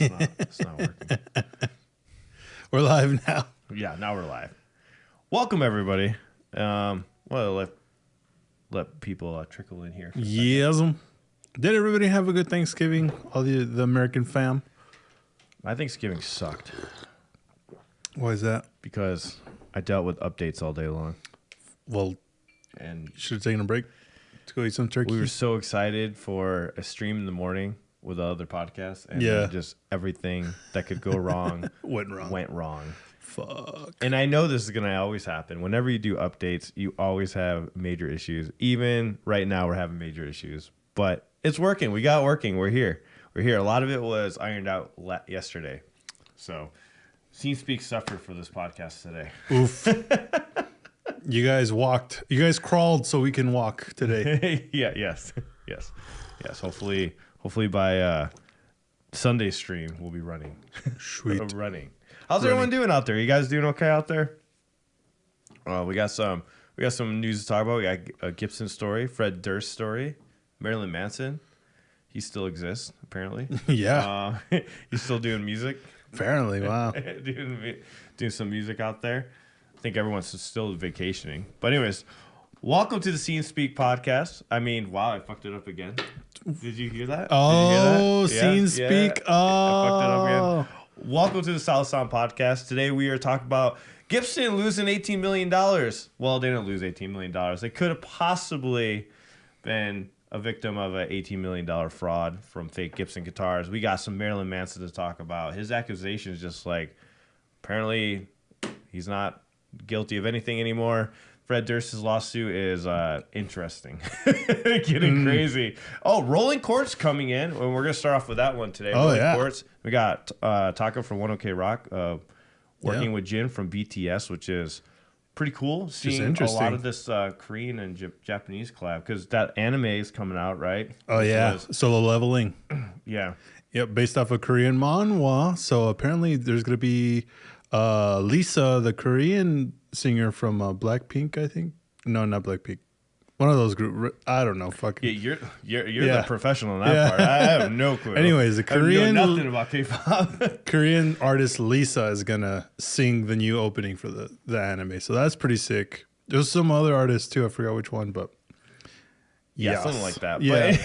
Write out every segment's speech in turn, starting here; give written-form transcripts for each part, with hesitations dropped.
It's not working. We're live now. Yeah, now we're live. Welcome everybody. Well, let people trickle in here. Yes. Did everybody have a good Thanksgiving? All the American fam? My Thanksgiving sucked Why is that? because I dealt with updates all day long. Well, And you should have taken a break to go eat some turkey. we were so excited for a stream in the morning with the other podcasts. And Yeah. then just everything that could go wrong Went wrong. went wrong. Fuck. And I know this is going to always happen. Whenever you do updates, you always have major issues. Even right now, we're having major issues. But it's working. We got it working. We're here. We're here. A lot of it was ironed out yesterday. So, SceneSpeak suffered for this podcast today. Oof. You guys crawled so we can walk today. Yes. Hopefully by Sunday stream, we'll be running. Sweet. Running. How's everyone doing out there? You guys doing okay out there? We got some news to talk about. We got a Gibson story, Fred Durst story, Marilyn Manson. He still exists, apparently. Yeah. He's still doing music. Apparently, wow. doing some music out there. I think everyone's still vacationing. But anyways, welcome to the SceneSpeak podcast. I mean, wow, I fucked it up again. Did you hear that? Oh, SceneSpeak. Yeah. I fucked it up again. Welcome to the Solid Sound podcast. Today we are talking about Gibson losing $18 million. Well, they didn't lose $18 million. They could have possibly been a victim of an $18 million fraud from fake Gibson guitars. We got some Marilyn Manson to talk about. His accusation is just like, apparently he's not guilty of anything anymore. Fred Durst's lawsuit is interesting. Getting crazy. Oh, Rolling Quartz coming in. And we're going to start off with that one today. Rolling Quartz. We got Taka from 1OK Rock working with Jin from BTS, which is pretty cool. Seeing a lot of this Korean and Japanese collab because that anime is coming out, right? Oh, yeah. Solo Leveling. Yeah. Yep, based off a Korean manhwa. So apparently there's going to be Lisa, the Korean singer from Blackpink, I think. No, not Blackpink. One of those groups. I don't know. Fucking. Yeah, you're the professional in that part. I have no clue. Anyways, the Korean, I know nothing about K-pop. Korean artist Lisa is gonna sing the new opening for the anime. So that's pretty sick. There's some other artists too. I forgot which one, but yeah, something like that. Yeah.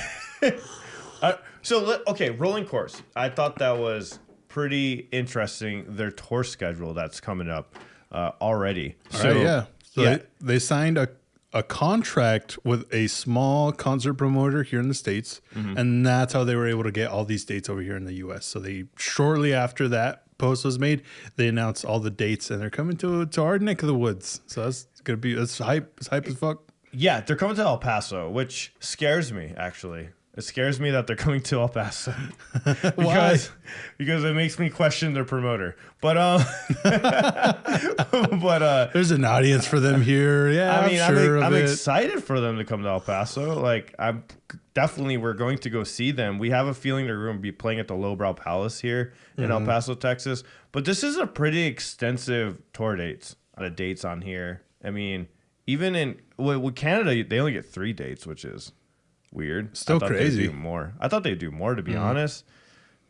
But, okay, Rolling Quartz. I thought that was pretty interesting. Their tour schedule that's coming up already. So they signed a contract with a small concert promoter here in the States, and that's how they were able to get all these dates over here in the U.S. So they shortly after that post was made, they announced all the dates, and they're coming to our neck of the woods. So that's hype. It's hype as fuck. Yeah, they're coming to El Paso, which scares me actually. It scares me that they're coming to El Paso because it makes me question their promoter. But there's an audience for them here. Yeah, I mean, I'm excited for them to come to El Paso. Like, we're going to go see them. We have a feeling they're going to be playing at the Lowbrow Palace here in El Paso, Texas. But this is a pretty extensive tour dates on here. I mean, even with Canada, they only get 3 dates, which is weird. Still crazy. I thought they'd do more, to be honest.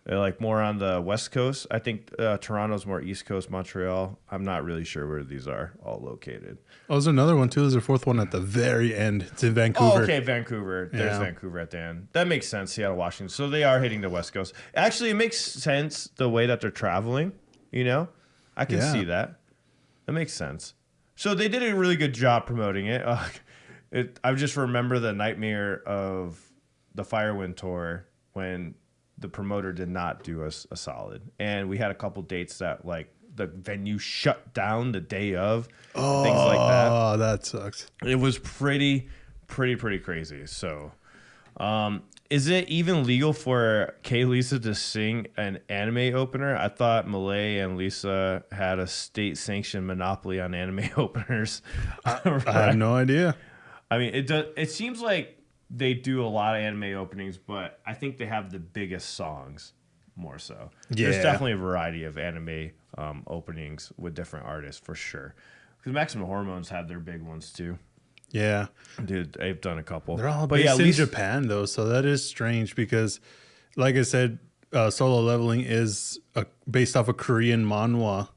They're like more on the West Coast. I think Toronto's more East Coast, Montreal. I'm not really sure where these are all located. Oh, there's another one too. There's a 4th one at the very end. It's in Vancouver. Oh, okay, Vancouver. There's Vancouver at the end. That makes sense. Seattle, Washington. So they are hitting the West Coast. Actually, it makes sense the way that they're traveling. You know, I can see that. That makes sense. So they did a really good job promoting it. I just remember the nightmare of the Firewind tour when the promoter did not do us a solid. And we had a couple dates that like the venue shut down the day of. Things like that. Oh, that sucks. It was pretty crazy. So is it even legal for Lisa to sing an anime opener? I thought Malay and Lisa had a state-sanctioned monopoly on anime openers. I have no idea. I mean, it seems like they do a lot of anime openings, but I think they have the biggest songs more so. Yeah. There's definitely a variety of anime openings with different artists for sure. Because Maximum Hormones had their big ones too. Yeah. Dude, they've done a couple. They're all based in Japan though, so that is strange because, like I said, Solo Leveling is based off a Korean manhwa.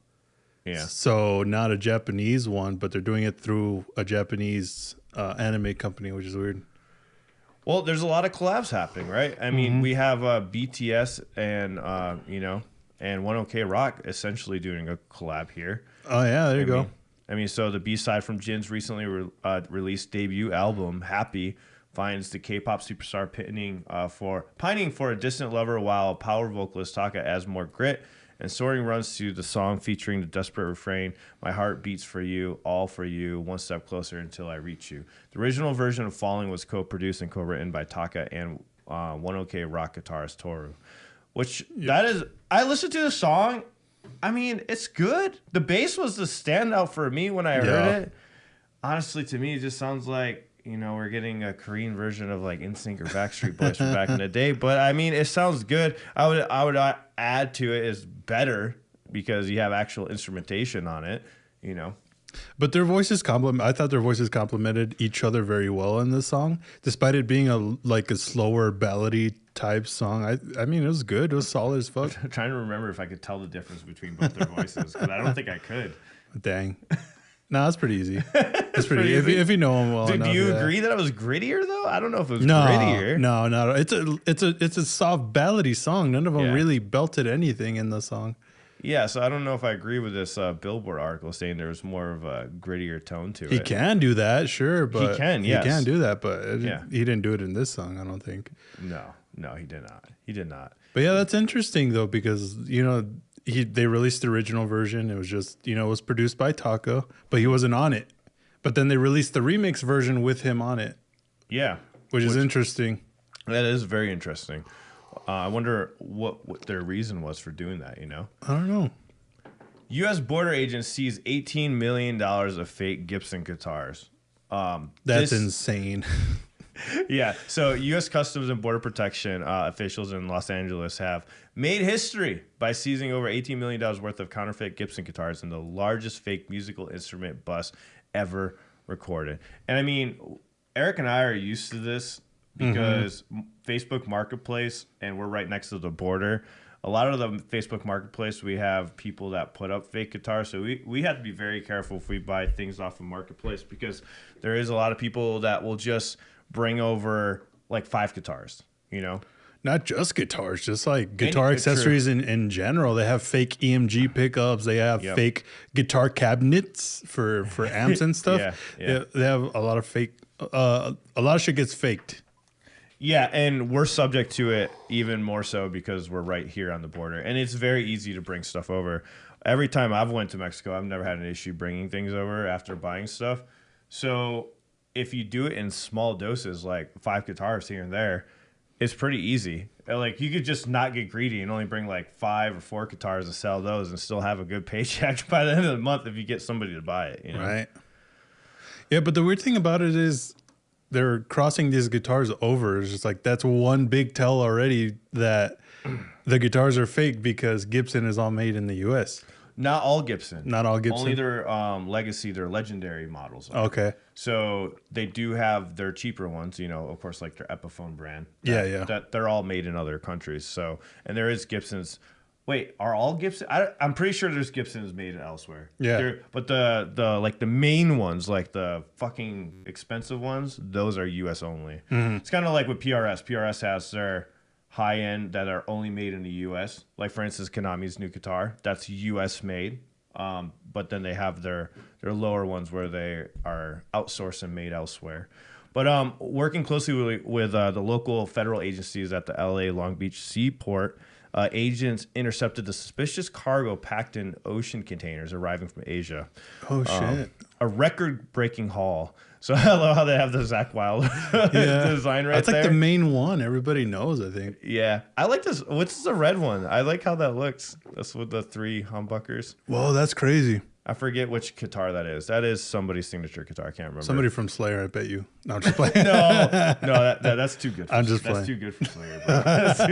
Yeah. So not a Japanese one, but they're doing it through a Japanese anime company, which is weird. Well, there's a lot of collabs happening, right? I mean, we have BTS and and 1OK Rock essentially doing a collab here. Oh yeah, there you go. I mean, so the B-side from Jin's recently released debut album, Happy, finds the K-pop superstar pining for a distant lover, while power vocalist Taka adds more grit and soaring runs to the song featuring the desperate refrain, "My heart beats for you, all for you, one step closer until I reach you." The original version of Falling was co-produced and co-written by Taka and 1OK Rock guitarist Toru. I listened to the song. I mean, it's good. The bass was the standout for me when I heard it. Honestly, to me, it just sounds like, we're getting a Korean version of like NSYNC or Backstreet Boys from back in the day. But I mean, it sounds good. I would add to it is better because you have actual instrumentation on it, But their voices I thought their voices complemented each other very well in this song, despite it being a slower ballady type song. I mean, it was good. It was solid as fuck. I'm trying to remember if I could tell the difference between both their voices because I don't think I could. Dang. No, it's pretty easy. It's pretty easy. If you know them well. Do you agree that it was grittier though? I don't know if it was grittier. No. It's a soft ballady song. None of them really belted anything in the song. Yeah, so I don't know if I agree with this Billboard article saying there was more of a grittier tone to it. He can do that, sure, but he can do that, but he didn't do it in this song, I don't think. No, he did not. He did not. But yeah, that's interesting though, because they released the original version. It was just it was produced by Taka, but he wasn't on it. But then they released the remix version with him on it. Yeah, which is interesting. That is very interesting. I wonder what their reason was for doing that, I don't know. U.S. border agents seized $18 million of fake Gibson guitars. That's insane. Yeah, so U.S. Customs and Border Protection officials in Los Angeles have made history by seizing over $18 million worth of counterfeit Gibson guitars in the largest fake musical instrument bust ever recorded. And I mean, Eric and I are used to this because Facebook Marketplace, and we're right next to the border. A lot of the Facebook Marketplace, we have people that put up fake guitars. So we have to be very careful if we buy things off of Marketplace because there is a lot of people that will just bring over like 5 guitars, Not just guitars, just like guitar accessories in general. They have fake EMG pickups. They have fake guitar cabinets for amps and stuff. Yeah. They have a lot of fake. A lot of shit gets faked. Yeah, and we're subject to it even more so because we're right here on the border, and it's very easy to bring stuff over. Every time I've went to Mexico, I've never had an issue bringing things over after buying stuff. So if you do it in small doses, like 5 guitars here and there, it's pretty easy. Like you could just not get greedy and only bring like 5 or 4 guitars to sell those and still have a good paycheck by the end of the month if you get somebody to buy it. Right. Yeah, but the weird thing about it is they're crossing these guitars over. It's just like that's one big tell already that the guitars are fake because Gibson is all made in the U.S. Not all Gibson. Not all Gibson. Only their legacy, their legendary models. Okay. So they do have their cheaper ones, of course, like their Epiphone brand. That they're all made in other countries. So, and there is Gibsons. Wait, are all Gibson? I'm pretty sure there's Gibsons made elsewhere. Yeah. But the main ones, like the fucking expensive ones, those are U.S. only. It's kind of like with PRS. PRS has their high end that are only made in the U.S. Like for instance, Konami's new guitar, that's U.S. made. But then they have their lower ones where they are outsourced and made elsewhere. But working closely with the local federal agencies at the L.A. Long Beach seaport, agents intercepted the suspicious cargo packed in ocean containers arriving from Asia. Oh, shit. A record-breaking haul. So I love how they have the Zakk Wylde design right there. That's like the main one everybody knows, I think. Yeah. I like this. What's the red one? I like how that looks. That's with the 3 humbuckers. Whoa, that's crazy. I forget which guitar that is. That is somebody's signature guitar. I can't remember. Somebody from Slayer, I bet you. No, I'm just playing. no, that's too good. I'm just playing. That's too good for Slayer, bro. That's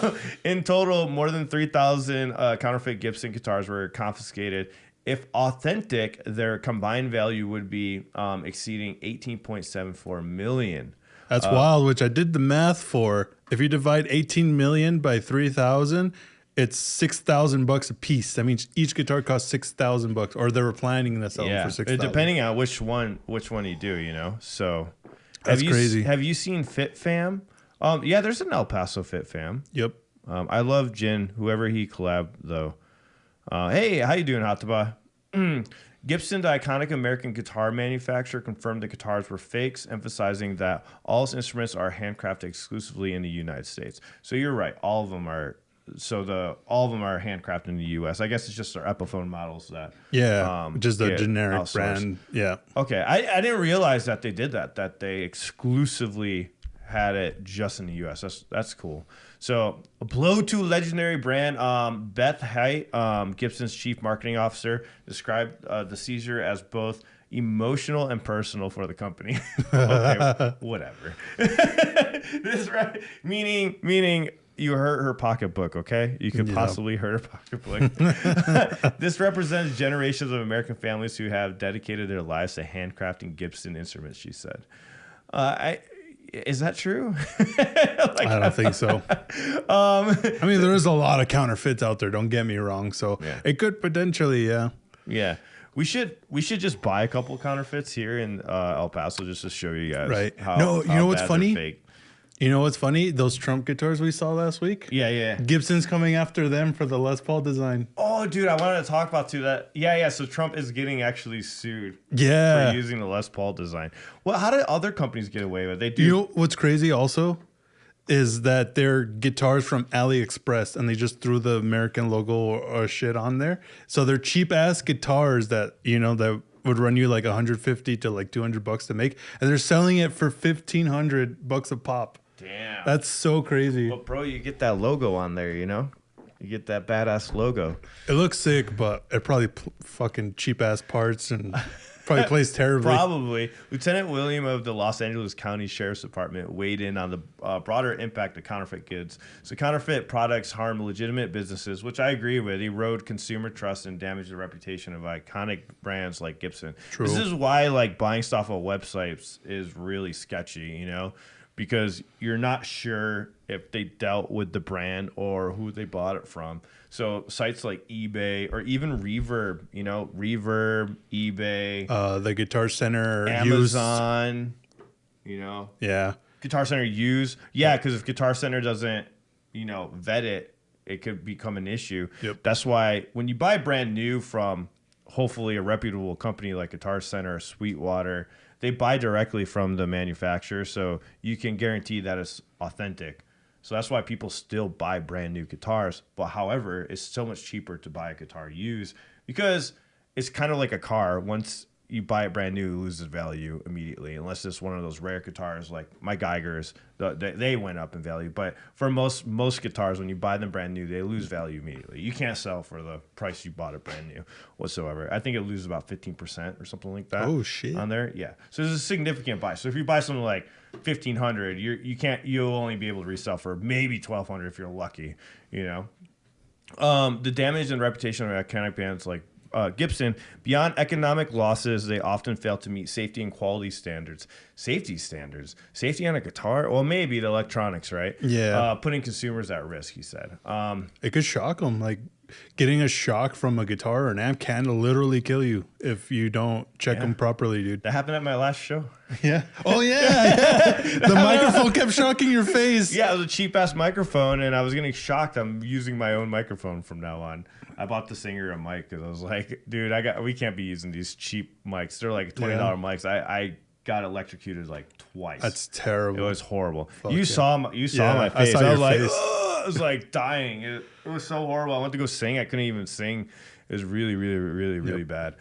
too good. In total, more than 3,000 counterfeit Gibson guitars were confiscated. If authentic, their combined value would be exceeding $18.74 million. That's wild, which I did the math for, If you divide 18 million by 3,000, it's $6,000 a piece. That means each guitar costs $6,000, or they were planning to sell them for $6,000. Depending on which one you do, you know. So that's crazy. Have you seen Fit Fam? Yeah, there's an El Paso Fit Fam. Yep. I love Jin, whoever he collabed though. Hey, how you doing, Hataba? Gibson, the iconic American guitar manufacturer, confirmed the guitars were fakes, emphasizing that all its instruments are handcrafted exclusively in the United States. So you're right, all of them are. All of them are handcrafted in the U.S. I guess it's just their Epiphone models that just a generic outsourced. Brand. Yeah. Okay, I didn't realize that they did that. That they exclusively had it just in the U.S. That's cool. So, a blow to legendary brand. Beth Height, Gibson's chief marketing officer, described the seizure as both emotional and personal for the company. Okay, whatever. This right, meaning you hurt her pocketbook. Okay, you could possibly hurt her pocketbook. This represents generations of American families who have dedicated their lives to handcrafting Gibson instruments. She said. Is that true? I don't think so. I mean, there is a lot of counterfeits out there. Don't get me wrong. So it could potentially, yeah. We should just buy a couple counterfeits here in El Paso just to show you guys. Right. How you know what's funny? Fake. You know what's funny? Those Trump guitars we saw last week. Yeah. Gibson's coming after them for the Les Paul design. Oh, dude, I wanted to talk about that. Yeah. So Trump is getting actually sued. Yeah. For using the Les Paul design. Well, how did other companies get away with it? They do. You know what's crazy also is that they're guitars from AliExpress and they just threw the American logo or shit on there. So they're cheap ass guitars that that would run you like $150 to like $200 to make, and they're selling it for $1,500 a pop. Damn. That's so crazy. But bro, you get that logo on there, you get that badass logo. It looks sick, but it probably fucking cheap ass parts and probably plays terribly. Probably. Lieutenant William of the Los Angeles County Sheriff's Department weighed in on the broader impact of counterfeit goods. So counterfeit products harm legitimate businesses, which I agree with, erode consumer trust and damage the reputation of iconic brands like Gibson. True. This is why like buying stuff on websites is really sketchy, because you're not sure if they dealt with the brand or who they bought it from. So sites like eBay or even Reverb, eBay, the Guitar Center, Amazon, Yeah. Guitar Center used. Yeah, because if Guitar Center doesn't, vet it, it could become an issue. Yep. That's why when you buy brand new from hopefully a reputable company like Guitar Center or Sweetwater, they buy directly from the manufacturer, so you can guarantee that it's authentic. So that's why people still buy brand new guitars. But however, it's so much cheaper to buy a guitar used because it's kind of like a car. Once you buy it brand new, it loses value immediately, unless it's one of those rare guitars like my Geigers. They went up in value. But for most guitars, when you buy them brand new, they lose value immediately. You can't sell for the price you bought it brand new whatsoever. I think it loses about 15% or something like that. Oh shit! On there, yeah. So it's a significant buy. So if you buy something like $1,500, you'll only be able to resell for maybe $1,200 if you're lucky. The damage and reputation of iconic bands like Gibson, beyond economic losses, they often fail to meet safety and quality standards. Safety on a guitar? Well, maybe the electronics, right? Yeah. Putting consumers at risk, he said. It could shock them. Like getting a shock from a guitar or an amp can literally kill you if you don't check them properly, dude. That happened at my last show. Yeah. Oh, yeah. The microphone kept shocking your face. Yeah, it was a cheap-ass microphone, and I was getting shocked. I'm using my own microphone from now on. I bought the singer a mic because I was like, dude, we can't be using these cheap mics. They're like $20 mics. I got electrocuted like twice. That's terrible. It was horrible. Fuck You saw my face. I saw your like, face. I was like dying. It was so horrible. I went to go sing. I couldn't even sing. It was really, really, really, really bad.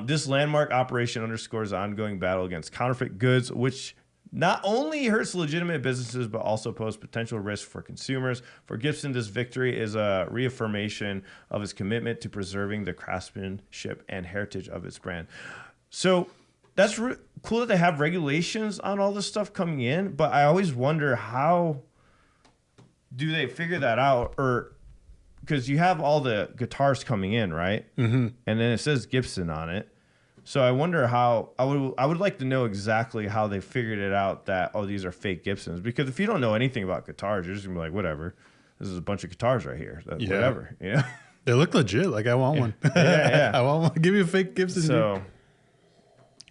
This landmark operation underscores the ongoing battle against counterfeit goods, which not only hurts legitimate businesses, but also pose potential risk for consumers. For Gibson, this victory is a reaffirmation of its commitment to preserving the craftsmanship and heritage of its brand. So that's cool that they have regulations on all this stuff coming in, but I always wonder how do they figure that out? Or because you have all the guitars coming in, right? Mm-hmm. And then it says Gibson on it. So I wonder how I would like to know exactly how they figured it out that these are fake Gibsons, because if you don't know anything about guitars, you're just gonna be like, whatever, this is a bunch of guitars right here, whatever, They look legit. Like, I want one. Yeah. I want one. Give me a fake Gibson. So,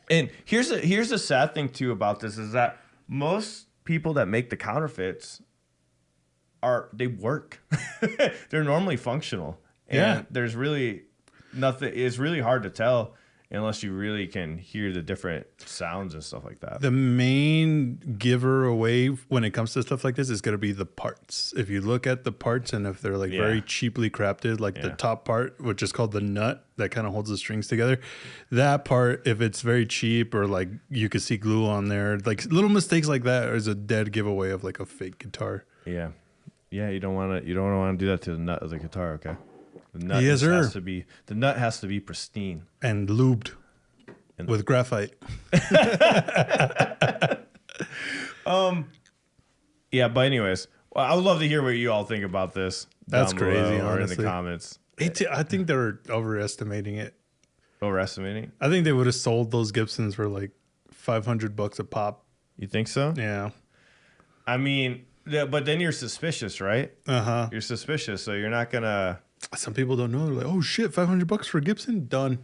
dude. and here's the sad thing too about this is that most people that make the counterfeits they work. They're normally functional, and there's really nothing. It's really hard to tell unless you really can hear the different sounds and stuff like that. The main giver away when it comes to stuff like this is going to be the parts. If you look at the parts, and if they're like very cheaply crafted, like the top part, which is called the nut that kind of holds the strings together, that part, if it's very cheap or like you could see glue on there, like little mistakes like that is a dead giveaway of like a fake guitar. Yeah. Yeah, you don't want to do that to the nut of the guitar, okay? The nut has to be pristine and lubed with graphite. Yeah, but anyways, well, I would love to hear what you all think about this. That's crazy, or honestly. in the comments. I think they're overestimating it. Overestimating? I think they would have sold those Gibsons for like $500 a pop. You think so? Yeah. I mean, but then you're suspicious, right? Uh-huh. You're suspicious, so you're not gonna. Some people don't know. They're like, oh shit, $500 for a Gibson? Done.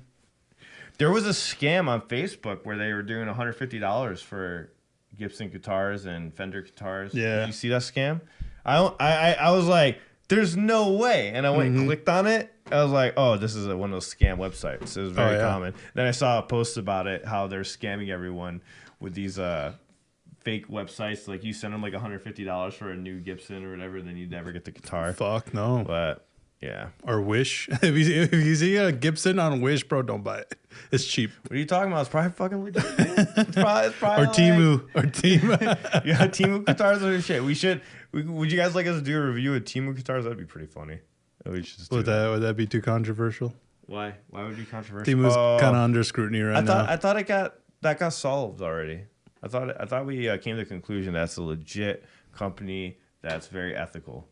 There was a scam on Facebook where they were doing $150 for Gibson guitars and Fender guitars. Yeah. Did you see that scam? I was like, there's no way. And I went and clicked on it. I was like, oh, this is one of those scam websites. It was very common. Then I saw a post about it, how they're scamming everyone with these fake websites. Like, you send them like $150 for a new Gibson or whatever, then you never get the guitar. Fuck no. But yeah. Or Wish. If you see a Gibson on Wish, bro, don't buy it. It's cheap. What are you talking about? It's probably fucking legit. It's probably or like, Temu. Or Temu. Yeah, Temu guitars are shit. Would you guys like us to do a review of Temu guitars? That'd be pretty funny. We should just would that be too controversial? Why? Why would it be controversial? Temu's kind of under scrutiny right now. I thought that got solved already. I thought we came to the conclusion that's a legit company that's very ethical.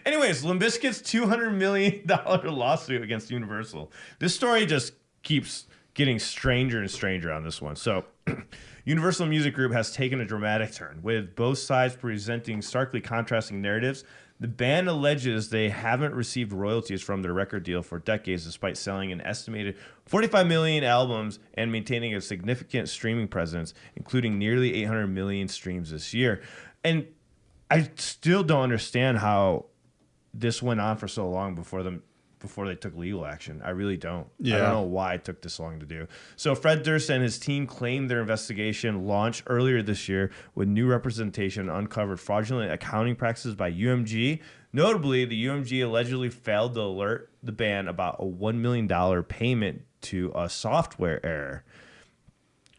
Anyways, Limp Bizkit's $200 million lawsuit against Universal. This story just keeps getting stranger and stranger on this one. So, Universal Music Group has taken a dramatic turn, with both sides presenting starkly contrasting narratives. The band alleges they haven't received royalties from their record deal for decades, despite selling an estimated 45 million albums and maintaining a significant streaming presence, including nearly 800 million streams this year. And I still don't understand how this went on for so long before they took legal action. I really don't. Yeah. I don't know why it took this long to do. So Fred Durst and his team claimed their investigation launched earlier this year with new representation uncovered fraudulent accounting practices by UMG. Notably, the UMG allegedly failed to alert the band about a $1 million payment to a software error.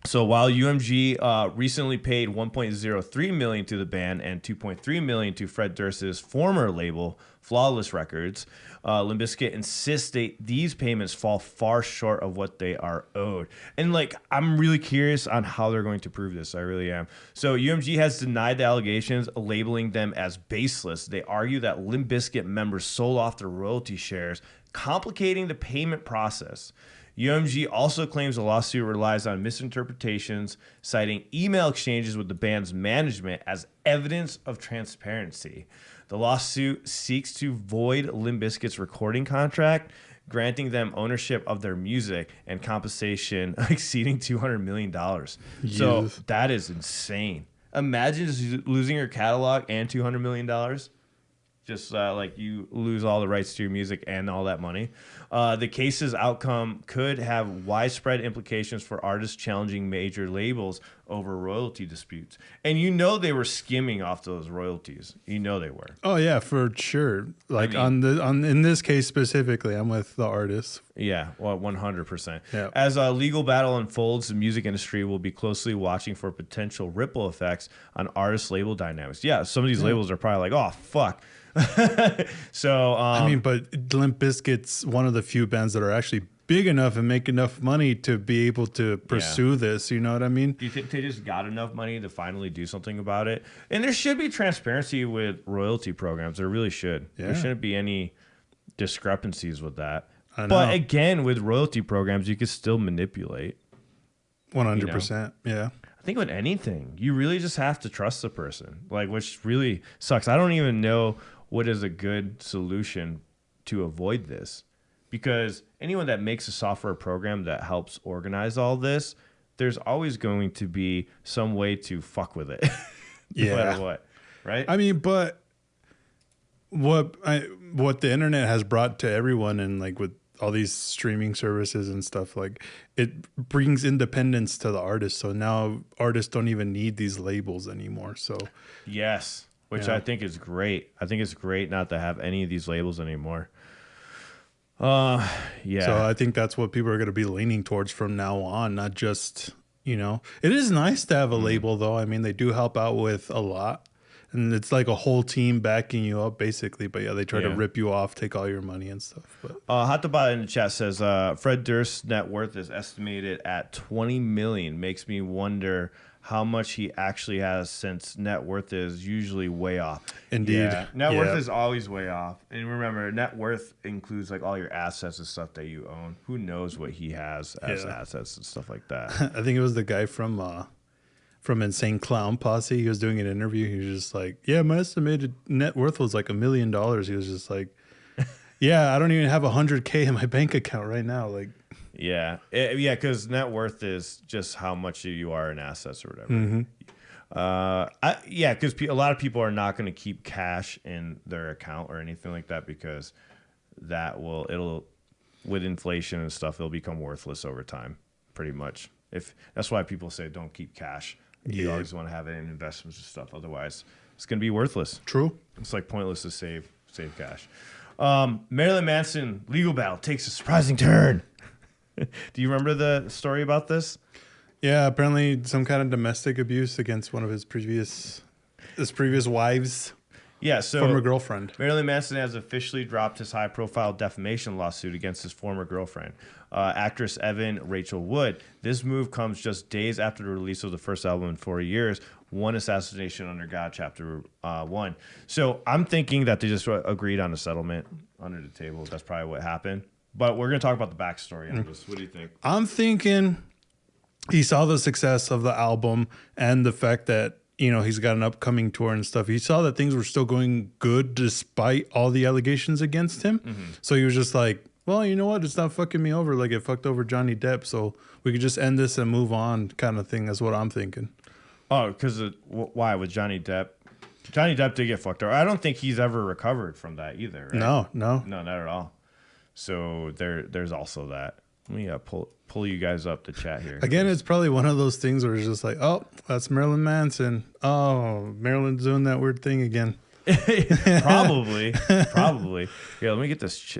So while UMG recently paid $1.03 million to the band and $2.3 million to Fred Durst's former label, Flawless Records, Limp Bizkit insists these payments fall far short of what they are owed. And like, I'm really curious on how they're going to prove this. I really am. So UMG has denied the allegations, labeling them as baseless. They argue that Limp Bizkit members sold off their royalty shares, complicating the payment process. UMG also claims the lawsuit relies on misinterpretations, citing email exchanges with the band's management as evidence of transparency. The lawsuit seeks to void Limp Bizkit's recording contract, granting them ownership of their music and compensation exceeding $200 million. Yes. So that is insane. Imagine just losing your catalog and $200 million. Just like you lose all the rights to your music and all that money. The case's outcome could have widespread implications for artists challenging major labels over royalty disputes. And you know they were skimming off those royalties. You know they were. Oh yeah, for sure. Like in this case specifically, I'm with the artists. Yeah, well, 100%. Yeah. As a legal battle unfolds, the music industry will be closely watching for potential ripple effects on artist label dynamics. Yeah, some of these labels are probably like, oh fuck. So I mean, but Limp Bizkit's one of the few bands that are actually big enough and make enough money to be able to pursue this. You know what I mean? Do you think they just got enough money to finally do something about it? And there should be transparency with royalty programs. There really should. Yeah. There shouldn't be any discrepancies with that. I know. But again, with royalty programs, you can still manipulate. 100%. Yeah. I think with anything, you really just have to trust the person, like, which really sucks. I don't even know what is a good solution to avoid this, because anyone that makes a software program that helps organize all this, there's always going to be some way to fuck with it, no matter what, right? I mean, but what the internet has brought to everyone, and like with all these streaming services and stuff, like it brings independence to the artists. So now artists don't even need these labels anymore. So yes, which I think is great. I think it's great not to have any of these labels anymore. Yeah. So I think that's what people are going to be leaning towards from now on. Not just, it is nice to have a label though. I mean, they do help out with a lot. And it's like a whole team backing you up, basically. But yeah, they try to rip you off, take all your money and stuff. But Hot to Buy in the chat says Fred Durst's net worth is estimated at $20 million. Makes me wonder how much he actually has, since net worth is usually way off. Indeed, net worth is always way off. And remember, net worth includes like all your assets and stuff that you own. Who knows what he has as assets and stuff like that? I think it was the guy from Insane Clown Posse. He was doing an interview. He was just like, yeah, my estimated net worth was like $1 million. He was just like, yeah, I don't even have 100K in my bank account right now. Like, yeah, because net worth is just how much you are in assets or whatever. Because a lot of people are not going to keep cash in their account or anything like that, because with inflation and stuff, it'll become worthless over time, pretty much. That's why people say don't keep cash. You always want to have it in investments and stuff. Otherwise, it's going to be worthless. True. It's like pointless to save cash. Marilyn Manson legal battle takes a surprising turn. Do you remember the story about this? Yeah, apparently some kind of domestic abuse against one of his previous wives. Yeah, so former girlfriend. Marilyn Manson has officially dropped his high-profile defamation lawsuit against his former girlfriend, actress Evan Rachel Wood. This move comes just days after the release of the first album in 4 years, One Assassination Under God, Chapter 1. So I'm thinking that they just agreed on a settlement under the table. That's probably what happened. But we're going to talk about the backstory on this. What do you think? I'm thinking he saw the success of the album and the fact that he's got an upcoming tour and stuff. He saw that things were still going good despite all the allegations against him. So he was just like, well, you know what? It's not fucking me over like it fucked over Johnny Depp. So we could just end this and move on, kind of thing. That's what I'm thinking. Oh, because why? With Johnny Depp? Johnny Depp did get fucked over. I don't think he's ever recovered from that either, right? No, not at all. So there's also that. Let me pull you guys up to chat here. Again, it's probably one of those things where it's just like, oh, that's Marilyn Manson. Oh, Marilyn's doing that weird thing again. Probably. Yeah, let me get this.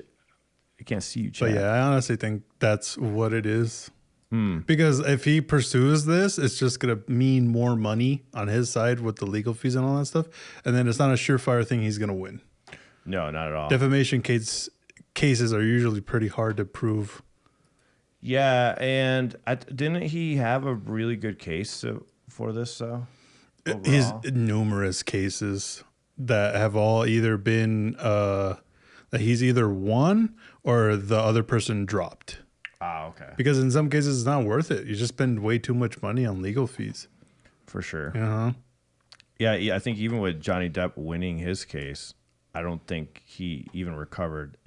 I can't see you, chat. But yeah, I honestly think that's what it is. Because if he pursues this, it's just going to mean more money on his side with the legal fees and all that stuff. And then it's not a surefire thing he's going to win. No, not at all. Defamation cases are usually pretty hard to prove. Yeah, and didn't he have a really good case for this, though? Overall? His numerous cases that have all either been that he's either won or the other person dropped. Ah, okay. Because in some cases, it's not worth it. You just spend way too much money on legal fees. For sure. Yeah, I think even with Johnny Depp winning his case, I don't think he even recovered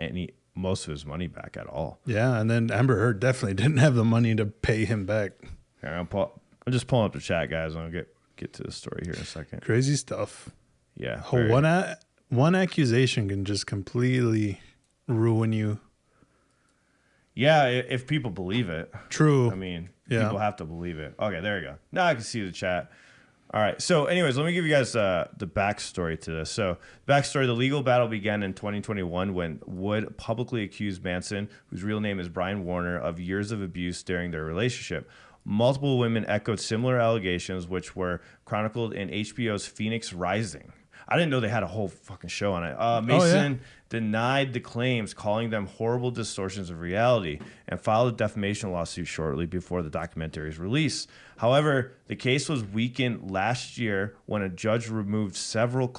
most of his money back at all. Yeah, and then Amber Heard definitely didn't have the money to pay him back. Okay, I'm just pulling up the chat, guys. I'll get to the story here in a second. Crazy stuff. Yeah. One accusation can just completely ruin you. Yeah, if people believe it. True. I mean, people have to believe it. Okay, there you go. Now I can see the chat. All right. So anyways, let me give you guys the backstory to this. So backstory, the legal battle began in 2021 when Wood publicly accused Manson, whose real name is Brian Warner, of years of abuse during their relationship. Multiple women echoed similar allegations, which were chronicled in HBO's Phoenix Rising. I didn't know they had a whole fucking show on it. Mason denied the claims, calling them horrible distortions of reality, and filed a defamation lawsuit shortly before the documentary's release. However, the case was weakened last year when a judge removed several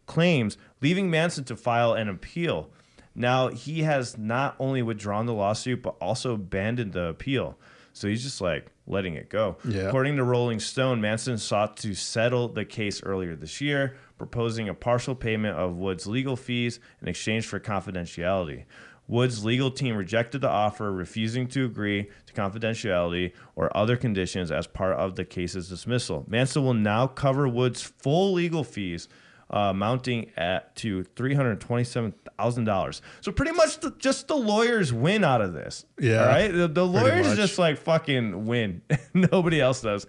claims, leaving Manson to file an appeal. Now, he has not only withdrawn the lawsuit, but also abandoned the appeal. So he's just like letting it go. Yeah. According to Rolling Stone, Manson sought to settle the case earlier this year, proposing a partial payment of Wood's legal fees in exchange for confidentiality. Wood's legal team rejected the offer, refusing to agree to confidentiality or other conditions as part of the case's dismissal. Manson will now cover Wood's full legal fees, amounting to $327,000. So pretty much just the lawyers win out of this. Yeah. All right. The lawyers just like fucking win. Nobody else does.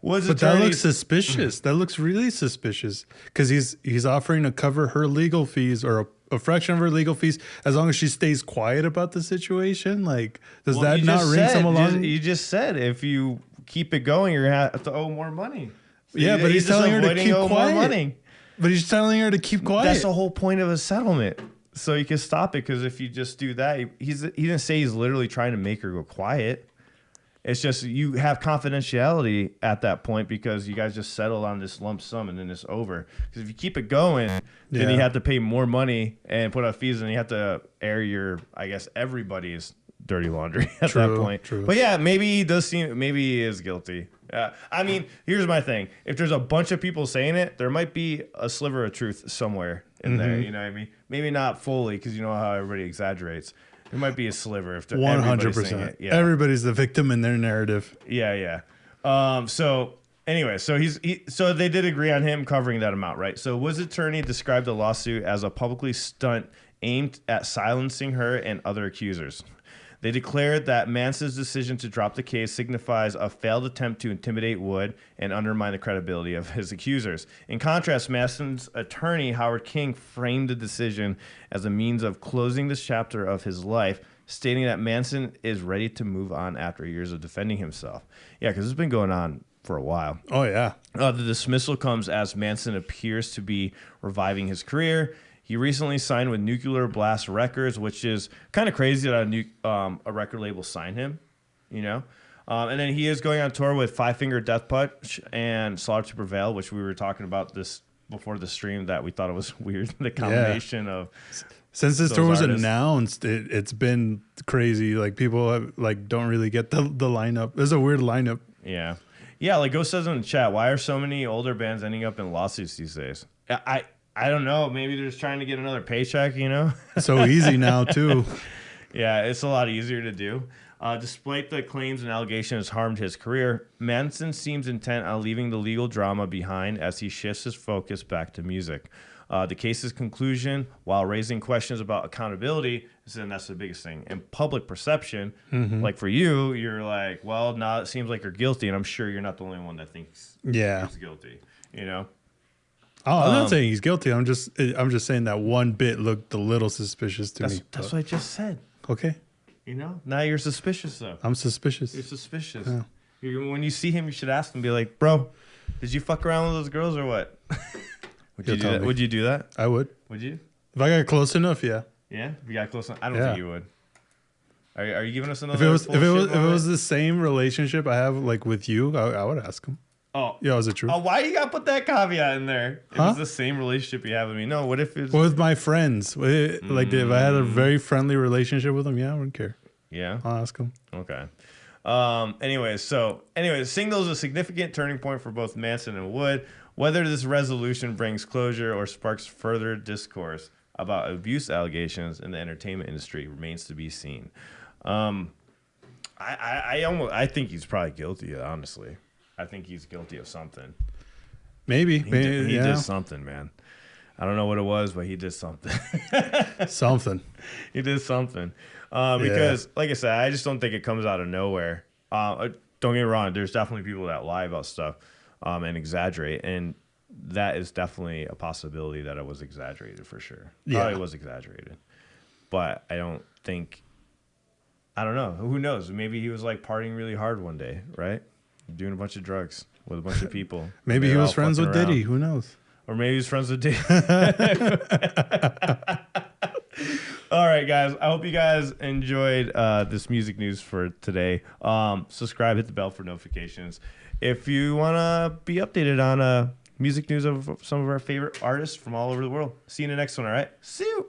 Wood's But that looks suspicious. That looks really suspicious because he's offering to cover her legal fees or a fraction of her legal fees as long as she stays quiet about the situation. Like, does that not ring some alarm? You just said if you keep it going, you're gonna have to owe more money. So yeah, but he's telling her to keep quiet. Money. But he's telling her to keep quiet. That's the whole point of a settlement. So you can stop it, because if you just do that, he didn't say he's literally trying to make her go quiet. It's just you have confidentiality at that point because you guys just settled on this lump sum and then it's over. Because if you keep it going, then you have to pay more money and put out fees, and you have to air your, I guess, everybody's dirty laundry at that point. True. But yeah, maybe he is guilty. I mean, here's my thing. If there's a bunch of people saying it, there might be a sliver of truth somewhere in there. You know what I mean? Maybe not fully, because you know how everybody exaggerates. There might be a sliver if 100%. Yeah. Everybody's the victim in their narrative. Yeah. So anyway, so so they did agree on him covering that amount, right? So Wood's attorney described the lawsuit as a publicly stunt aimed at silencing her and other accusers. They declared that Manson's decision to drop the case signifies a failed attempt to intimidate Wood and undermine the credibility of his accusers. In contrast, Manson's attorney, Howard King, framed the decision as a means of closing this chapter of his life, stating that Manson is ready to move on after years of defending himself. Yeah, because it's been going on for a while. Oh, yeah. The dismissal comes as Manson appears to be reviving his career. He recently signed with Nuclear Blast Records, which is kind of crazy that a record label signed him, you know? And then he is going on tour with Five Finger Death Punch and Slaughter to Prevail, which we were talking about this before the stream, that we thought it was weird, the combination of... Since this tour was announced, it's been crazy. Like, people have, don't really get the lineup. There's a weird lineup. Yeah. Yeah, like Ghost says in the chat, why are so many older bands ending up in lawsuits these days? I don't know. Maybe they're just trying to get another paycheck, you know? So easy now, too. Yeah, it's a lot easier to do. Despite the claims and allegations harmed his career, Manson seems intent on leaving the legal drama behind as he shifts his focus back to music. The case's conclusion, while raising questions about accountability, and that's the biggest thing, and public perception, like for you, you're like, well, now it seems like you're guilty, and I'm sure you're not the only one that thinks he's guilty, you know? Oh, I'm not saying he's guilty. I'm just saying that one bit looked a little suspicious to me. That's what I just said. Okay. You know, now you're suspicious though. I'm suspicious. You're suspicious. Yeah. When you see him, you should ask him, be like, bro, did you fuck around with those girls or what? Would you do that? Would you do that? I would. Would you? If I got close enough, yeah. Yeah? If you got close enough? I don't think you would. Are you giving us another? If it was the same relationship I have like with you, I would ask him. Oh. Yeah, is it true? Oh, why you gotta put that caveat in there? If it's the same relationship you have with me. No, what if it's... with my friends. Like, if I had a very friendly relationship with them, yeah, I wouldn't care. Yeah? I'll ask them. Okay. Anyways, Signal's a significant turning point for both Manson and Wood. Whether this resolution brings closure or sparks further discourse about abuse allegations in the entertainment industry remains to be seen. I think he's probably guilty, honestly. I think he's guilty of something. Maybe. He did something, man. I don't know what it was, but he did something. Something. He did something. Because, like I said, I just don't think it comes out of nowhere. Don't get me wrong. There's definitely people that lie about stuff and exaggerate. And that is definitely a possibility that it was exaggerated for sure. Yeah. Probably was exaggerated. But I don't know. Who knows? Maybe he was like partying really hard one day, right? Doing a bunch of drugs with a bunch of people. Maybe he was friends with Diddy. Who knows? Or maybe he's friends with Diddy. All right, guys. I hope you guys enjoyed this music news for today. Subscribe, hit the bell for notifications. If you want to be updated on music news of some of our favorite artists from all over the world. See you in the next one, all right? See you.